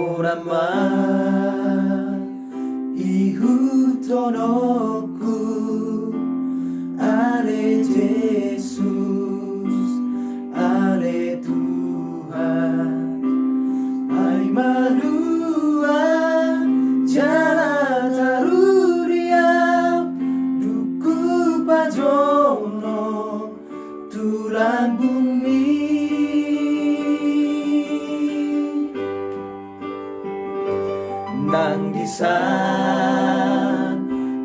Naman ihutonokku Ale Yesus, Ale Tuhan. Ai madua jala taruria duku pajono tulan bumi. Nang disan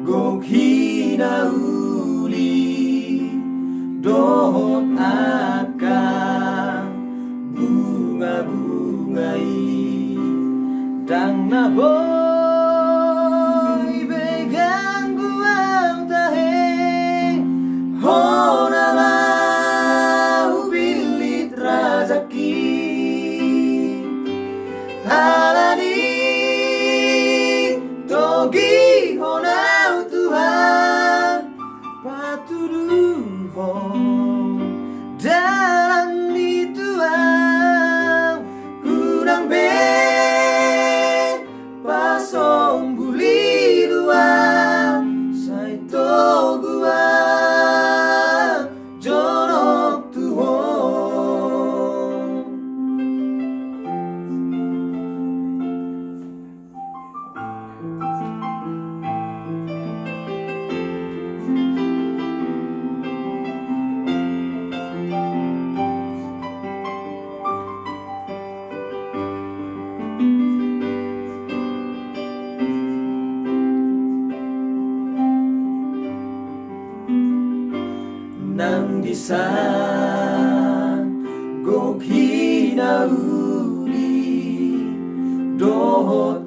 gok hinauli dohot akan bunga-bungai dang naboy begang guang tahe hona mau pilit razaki alani togi honau Tuhan patuduhon dalam di Tuhan kurang be pasong buli dua saito gua jonok Tuhan. Nang disan gok hinauli dohot